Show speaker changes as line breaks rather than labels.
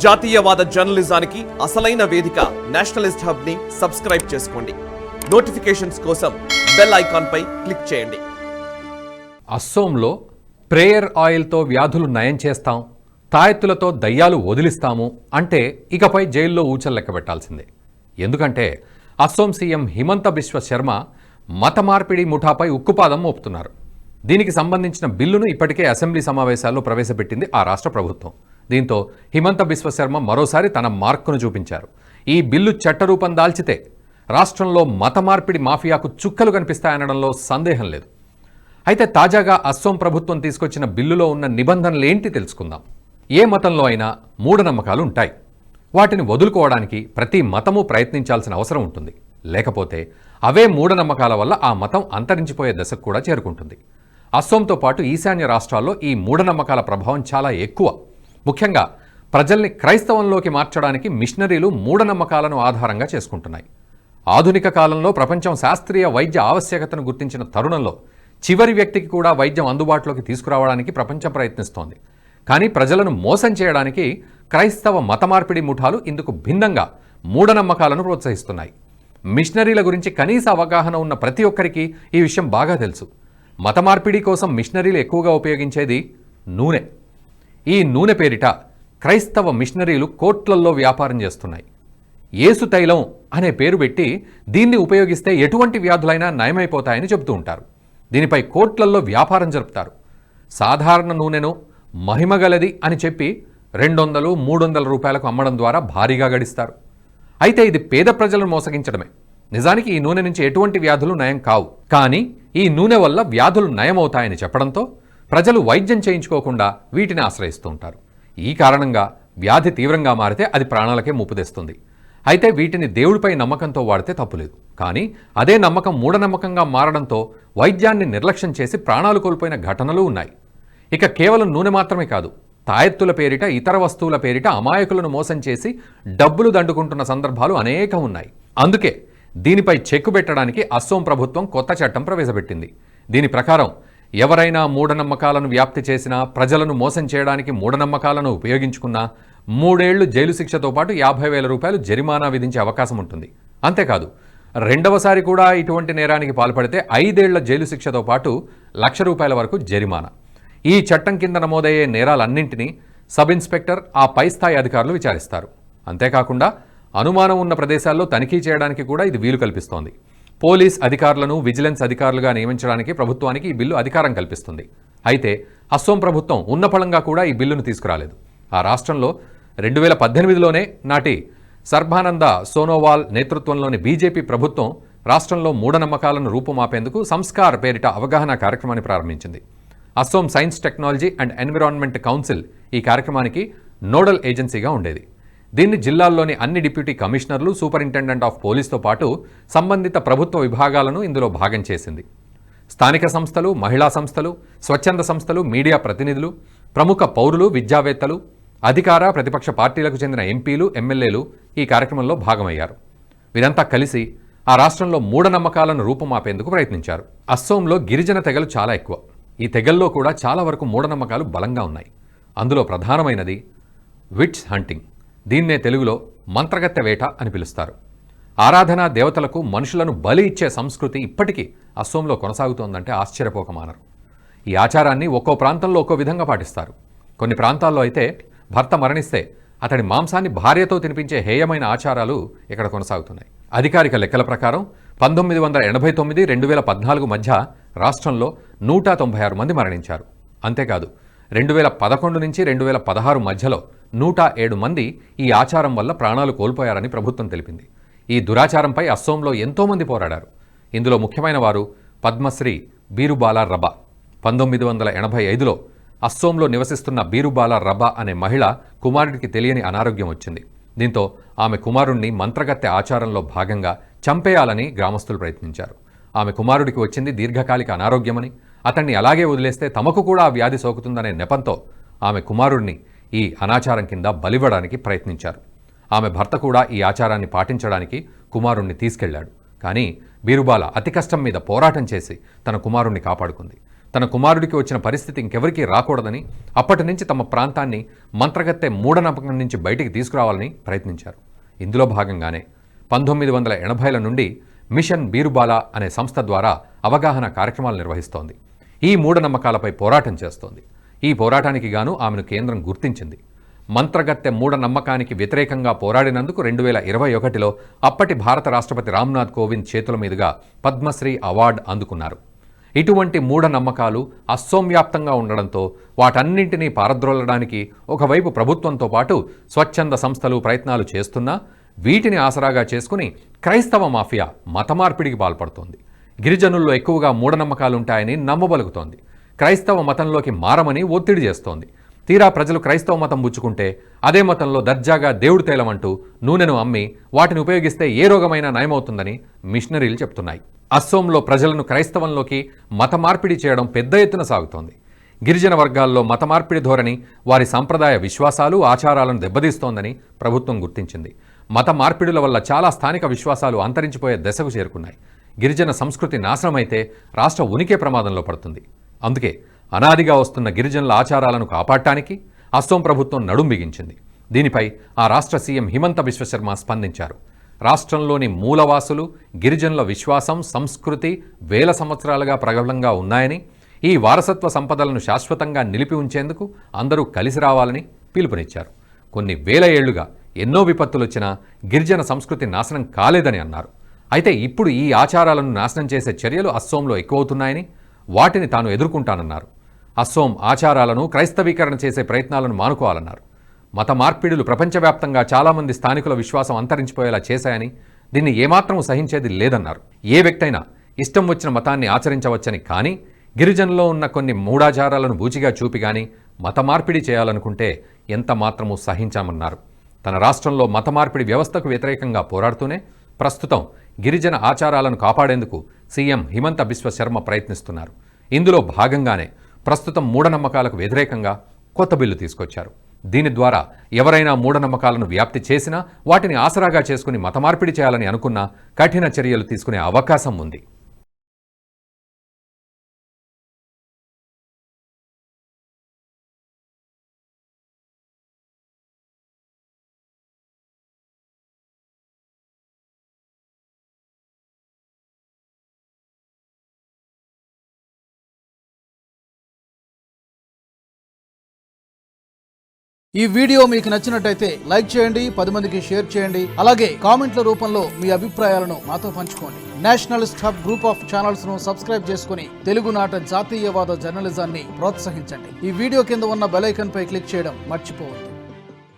జాతీయవాద జర్నలిజానికి అసలైన వేదిక నేషనలిస్ట్ హబ్ ని సబ్స్క్రైబ్ చేసుకోండి. నోటిఫికేషన్స్ కోసం బెల్ ఐకాన్ పై క్లిక్ చేయండి.
అస్సోంలో ప్రేయర్ ఆయిల్తో వ్యాధులు నయం చేస్తాం, తాయెత్తులతో దయ్యాలు వదిలిస్తాము అంటే ఇకపై జైల్లో ఊచలు లెక్క పెట్టాల్సిందే. ఎందుకంటే అస్సోం సీఎం హిమంత బిశ్వ శర్మ మత మార్పిడి ముఠాపై ఉక్కుపాదం మోపుతున్నారు. దీనికి సంబంధించిన బిల్లును ఇప్పటికే అసెంబ్లీ సమావేశాల్లో ప్రవేశపెట్టింది ఆ రాష్ట్ర ప్రభుత్వం. దీంతో హిమంత బిశ్వ శర్మ మరోసారి తన మార్కును చూపించారు. ఈ బిల్లు చట్టరూపం దాల్చితే రాష్ట్రంలో మత మార్పిడి మాఫియాకు చుక్కలు కనిపిస్తాయనడంలో సందేహం లేదు. అయితే తాజాగా అస్సోం ప్రభుత్వం తీసుకొచ్చిన బిల్లులో ఉన్న నిబంధనలేంటి తెలుసుకుందాం. ఏ మతంలో అయినా మూఢనమ్మకాలు ఉంటాయి. వాటిని వదులుకోవడానికి ప్రతి మతము ప్రయత్నించాల్సిన అవసరం ఉంటుంది. లేకపోతే అవే మూఢనమ్మకాల వల్ల ఆ మతం అంతరించిపోయే దశకు కూడా చేరుకుంటుంది. అస్సోంతో పాటు ఈశాన్య రాష్ట్రాల్లో ఈ మూఢనమ్మకాల ప్రభావం చాలా ఎక్కువ. ముఖ్యంగా ప్రజల్ని క్రైస్తవంలోకి మార్చడానికి మిషనరీలు మూఢనమ్మకాలను ఆధారంగా చేసుకుంటున్నాయి. ఆధునిక కాలంలో ప్రపంచం శాస్త్రీయ వైద్య ఆవశ్యకతను గుర్తించిన తరుణంలో చివరి వ్యక్తికి కూడా వైద్యం అందుబాటులోకి తీసుకురావడానికి ప్రపంచం ప్రయత్నిస్తోంది. కానీ ప్రజలను మోసం చేయడానికి క్రైస్తవ మత మార్పిడి ముఠాలు ఇందుకు భిన్నంగా మూఢనమ్మకాలను ప్రోత్సహిస్తున్నాయి. మిషనరీల గురించి కనీస అవగాహన ఉన్న ప్రతి ఒక్కరికి ఈ విషయం బాగా తెలుసు. మత మార్పిడి కోసం మిషనరీలు ఎక్కువగా ఉపయోగించేది నూనె. ఈ నూనె పేరిట క్రైస్తవ మిషనరీలు కోట్లల్లో వ్యాపారం చేస్తున్నాయి. యేసు తైలం అనే పేరు పెట్టి దీన్ని ఉపయోగిస్తే ఎటువంటి వ్యాధులైనా నయమైపోతాయని చెబుతూ ఉంటారు. దీనిపై కోట్లల్లో వ్యాపారం జరుపుతారు. సాధారణ నూనెను మహిమగలది అని చెప్పి 200-300 రూపాయలకు అమ్మడం ద్వారా భారీగా గడిస్తారు. అయితే ఇది పేద ప్రజలను మోసగించడమే. నిజానికి ఈ నూనె నుంచి ఎటువంటి వ్యాధులు నయం కావు. కానీ ఈ నూనె వల్ల వ్యాధులు నయమవుతాయని చెప్పడంతో ప్రజలు వైద్యం చేయించుకోకుండా వీటిని ఆశ్రయిస్తూ ఉంటారు. ఈ కారణంగా వ్యాధి తీవ్రంగా మారితే అది ప్రాణాలకే ముప్పు తెస్తుంది. అయితే వీటిని దేవుడిపై నమ్మకంతో వాడితే తప్పులేదు. కానీ అదే నమ్మకం మూఢనమ్మకంగా మారడంతో వైద్యాన్ని నిర్లక్ష్యం చేసి ప్రాణాలు కోల్పోయిన ఘటనలు ఉన్నాయి. ఇక కేవలం నూనె మాత్రమే కాదు, తాయెత్తుల పేరిట ఇతర వస్తువుల పేరిట అమాయకులను మోసం చేసి డబ్బులు దండుకుంటున్న సందర్భాలు అనేకం ఉన్నాయి. అందుకే దీనిపై చెక్కు పెట్టడానికి అస్సోం ప్రభుత్వం కొత్త చట్టం ప్రవేశపెట్టింది. దీని ప్రకారం ఎవరైనా మూఢనమ్మకాలను వ్యాప్తి చేసినా, ప్రజలను మోసం చేయడానికి మూఢనమ్మకాలను ఉపయోగించుకున్నా 3 ఏళ్లు జైలు శిక్షతో పాటు 50,000 రూపాయలు జరిమానా విధించే అవకాశం ఉంటుంది. అంతేకాదు, రెండవసారి కూడా ఇటువంటి నేరానికి పాల్పడితే 5 ఏళ్ల జైలు శిక్షతో పాటు ₹1,00,000 వరకు జరిమానా. ఈ చట్టం కింద నమోదయ్యే నేరాలన్నింటినీ సబ్ ఇన్స్పెక్టర్, ఆ పై స్థాయి అధికారులు విచారిస్తారు. అంతేకాకుండా అనుమానం ఉన్న ప్రదేశాల్లో తనిఖీ చేయడానికి కూడా ఇది వీలు కల్పిస్తోంది. పోలీస్ అధికారులను విజిలెన్స్ అధికారులుగా నియమించడానికి ప్రభుత్వానికి ఈ బిల్లు అధికారం కల్పిస్తుంది. అయితే అస్సోం ప్రభుత్వం ఉన్నపళంగా కూడా ఈ బిల్లును తీసుకురాలేదు. ఆ రాష్ట్రంలో 2018లోనే నాటి సర్బానంద సోనోవాల్ నేతృత్వంలోని బీజేపీ ప్రభుత్వం రాష్ట్రంలో మూఢనమ్మకాలను రూపుమాపేందుకు సంస్కార్ పేరిట అవగాహన కార్యక్రమాన్ని ప్రారంభించింది. Assam science technology and environment council ఈ కార్యక్రమానికి నోడల్ ఏజెన్సీగా ఉండేది. దీన్ని జిల్లాల్లోని అన్ని డిప్యూటీ కమిషనర్లు, సూపరింటెండెంట్ ఆఫ్ పోలీస్తో పాటు సంబంధిత ప్రభుత్వ విభాగాలను ఇందులో భాగం చేసింది. స్థానిక సంస్థలు, మహిళా సంస్థలు, స్వచ్ఛంద సంస్థలు, మీడియా ప్రతినిధులు, ప్రముఖ పౌరులు, విద్యావేత్తలు, అధికార ప్రతిపక్ష పార్టీలకు చెందిన ఎంపీలు, ఎమ్మెల్యేలు ఈ కార్యక్రమంలో భాగమయ్యారు. వీరంతా కలిసి ఆ రాష్ట్రంలో మూఢనమ్మకాలను రూపుమాపేందుకు ప్రయత్నించారు. అస్సోంలో గిరిజన తెగలు చాలా ఎక్కువ. ఈ తెగల్లో కూడా చాలా వరకు మూఢనమ్మకాలు బలంగా ఉన్నాయి. అందులో ప్రధానమైనది విట్స్ హంటింగ్. దీన్నే తెలుగులో మంత్రగత్తె వేట అని పిలుస్తారు. ఆరాధనా దేవతలకు మనుషులను బలి ఇచ్చే సంస్కృతి ఇప్పటికీ అస్సోంలో కొనసాగుతోందంటే ఆశ్చర్యపోకమానరు. ఈ ఆచారాన్ని ఒక్కో ప్రాంతంలో ఒక్కో విధంగా పాటిస్తారు. కొన్ని ప్రాంతాల్లో అయితే భర్త మరణిస్తే అతడి మాంసాన్ని భార్యతో తినిపించే హేయమైన ఆచారాలు ఇక్కడ కొనసాగుతున్నాయి. అధికారిక లెక్కల ప్రకారం 1989-2014 మధ్య రాష్ట్రంలో 196 మంది మరణించారు. అంతేకాదు 2011 నుంచి 2016 మధ్యలో 107 మంది ఈ ఆచారం వల్ల ప్రాణాలు కోల్పోయారని ప్రభుత్వం తెలిపింది. ఈ దురాచారంపై అస్సోంలో ఎంతోమంది పోరాడారు. ఇందులో ముఖ్యమైన వారు పద్మశ్రీ బీరుబాలా రబా. 1985లో అస్సోంలో నివసిస్తున్న బీరుబాలా రబా అనే మహిళ కుమారుడికి తెలియని అనారోగ్యం వచ్చింది. దీంతో ఆమె కుమారుణ్ణి మంత్రగత్తె ఆచారంలో భాగంగా చంపేయాలని గ్రామస్తులు ప్రయత్నించారు. ఆమె కుమారుడికి వచ్చింది దీర్ఘకాలిక అనారోగ్యమని, అతన్ని అలాగే వదిలేస్తే తమకు కూడా ఆ వ్యాధి సోకుతుందనే నెపంతో ఆమె కుమారుడిని ఈ అనాచారం కింద బలివ్వడానికి ప్రయత్నించారు. ఆమె భర్త కూడా ఈ ఆచారాన్ని పాటించడానికి కుమారుణ్ణి తీసుకెళ్లాడు. కానీ బీరుబాల అతి కష్టం మీద పోరాటం చేసి తన కుమారుణ్ణి కాపాడుకుంది. తన కుమారుడికి వచ్చిన పరిస్థితి ఇంకెవరికీ రాకూడదని అప్పటి నుంచి తమ ప్రాంతాన్ని మంత్రగత్తె మూఢనమ్మకం నుంచి బయటికి తీసుకురావాలని ప్రయత్నించారు. ఇందులో భాగంగానే 1980ల నుండి మిషన్ బీరుబాలా అనే సంస్థ ద్వారా అవగాహన కార్యక్రమాలు నిర్వహిస్తోంది. ఈ మూఢనమ్మకాలపై పోరాటం చేస్తోంది. ఈ పోరాటానికి గాను ఆమెను కేంద్రం గుర్తించింది. మంత్రగత్తె మూఢనమ్మకానికి వ్యతిరేకంగా పోరాడినందుకు 2021లో అప్పటి భారత రాష్ట్రపతి రామ్నాథ్ కోవింద్ చేతుల మీదుగా పద్మశ్రీ అవార్డు అందుకున్నారు. ఇటువంటి మూఢనమ్మకాలు అస్సోం వ్యాప్తంగా ఉండడంతో వాటన్నింటినీ పారద్రోలడానికి ఒకవైపు ప్రభుత్వంతో పాటు స్వచ్ఛంద సంస్థలు ప్రయత్నాలు చేస్తున్నా వీటిని ఆసరాగా చేసుకుని క్రైస్తవ మాఫియా మతమార్పిడికి పాల్పడుతోంది. గిరిజనుల్లో ఎక్కువగా మూఢనమ్మకాలుంటాయని నమ్మబలుగుతోంది. క్రైస్తవ మతంలోకి మారమని ఒత్తిడి చేస్తోంది. తీరా ప్రజలు క్రైస్తవ మతం పుచ్చుకుంటే అదే మతంలో దర్జాగా దేవుడు తేలమంటూ నూనెను అమ్మి వాటిని ఉపయోగిస్తే ఏ రోగమైనా నయమవుతుందని మిషనరీలు చెప్తున్నాయి. అస్సోంలో ప్రజలను క్రైస్తవంలోకి మత మార్పిడి చేయడం పెద్ద ఎత్తున సాగుతోంది. గిరిజన వర్గాల్లో మత మార్పిడి ధోరణి వారి సంప్రదాయ విశ్వాసాలు ఆచారాలను దెబ్బతీస్తోందని ప్రభుత్వం గుర్తించింది. మత మార్పిడుల వల్ల చాలా స్థానిక విశ్వాసాలు అంతరించిపోయే దశకు చేరుకున్నాయి. గిరిజన సంస్కృతి నాశనమైతే రాష్ట్ర ఉనికే ప్రమాదంలో పడుతుంది. అందుకే అనాదిగా వస్తున్న గిరిజనుల ఆచారాలను కాపాడటానికి అస్సోం ప్రభుత్వం నడుం బిగించింది. దీనిపై ఆ రాష్ట్ర సీఎం హిమంత బిశ్వ శర్మ స్పందించారు. రాష్ట్రంలోని మూలవాసులు గిరిజనుల విశ్వాసం సంస్కృతి వేల సంవత్సరాలుగా ప్రబలంగా ఉన్నాయని, ఈ వారసత్వ సంపదలను శాశ్వతంగా నిలిపి ఉంచేందుకు అందరూ కలిసి రావాలని పిలుపునిచ్చారు. కొన్ని వేల ఏళ్లుగా ఎన్నో విపత్తులు వచ్చినా గిరిజన సంస్కృతి నాశనం కాలేదని అన్నారు. అయితే ఇప్పుడు ఈ ఆచారాలను నాశనం చేసే చర్యలు అస్సోంలో ఎక్కువవుతున్నాయని, వాటిని తాను ఎదుర్కొంటానన్నారు. అస్సోం ఆచారాలను క్రైస్తవీకరణ చేసే ప్రయత్నాలను మానుకోవాలన్నారు. మత మార్పిడులు ప్రపంచవ్యాప్తంగా చాలామంది స్థానికుల విశ్వాసం అంతరించిపోయేలా చేశాయని, దీన్ని ఏమాత్రం సహించేది లేదన్నారు. ఏ వ్యక్తి అయినా ఇష్టం వచ్చిన మతాన్ని ఆచరించవచ్చని, కానీ గిరిజనుల్లో ఉన్న కొన్ని మూఢాచారాలను బూచిగా చూపి కానీ మత మార్పిడి చేయాలనుకుంటే ఎంత మాత్రమూ సహించామన్నారు. తన రాష్ట్రంలో మత మార్పిడి వ్యవస్థకు వ్యతిరేకంగా పోరాడుతూనే ప్రస్తుతం గిరిజన ఆచారాలను కాపాడేందుకు సీఎం హిమంత బిశ్వ శర్మ ప్రయత్నిస్తున్నారు. ఇందులో భాగంగానే ప్రస్తుతం మూఢనమ్మకాలకు వ్యతిరేకంగా కొత్త బిల్లు తీసుకొచ్చారు. దీని ద్వారా ఎవరైనా మూఢనమ్మకాలను వ్యాప్తి చేసినా వాటిని ఆసరాగా చేసుకుని మత మార్పిడి చేయాలని అనుకున్నా కఠిన చర్యలు తీసుకునే అవకాశం ఉంది.
ఈ వీడియో మీకు నచ్చినట్టయితే లైక్ చేయండి, 10 మందికి షేర్ చేయండి. అలాగే కామెంట్ల రూపంలో మీ అభిప్రాయాలను మాతో పంచుకోండి. Nationalist hub group of channels ను సబ్స్క్రైబ్ చేసుకుని తెలుగునాట జాతీయవాద జర్నలిజాన్ని ప్రోత్సహించండి. ఈ వీడియో కింద ఉన్న బెల్ ఐకాన్ పై క్లిక్ చేయడం మర్చిపోవద్దు.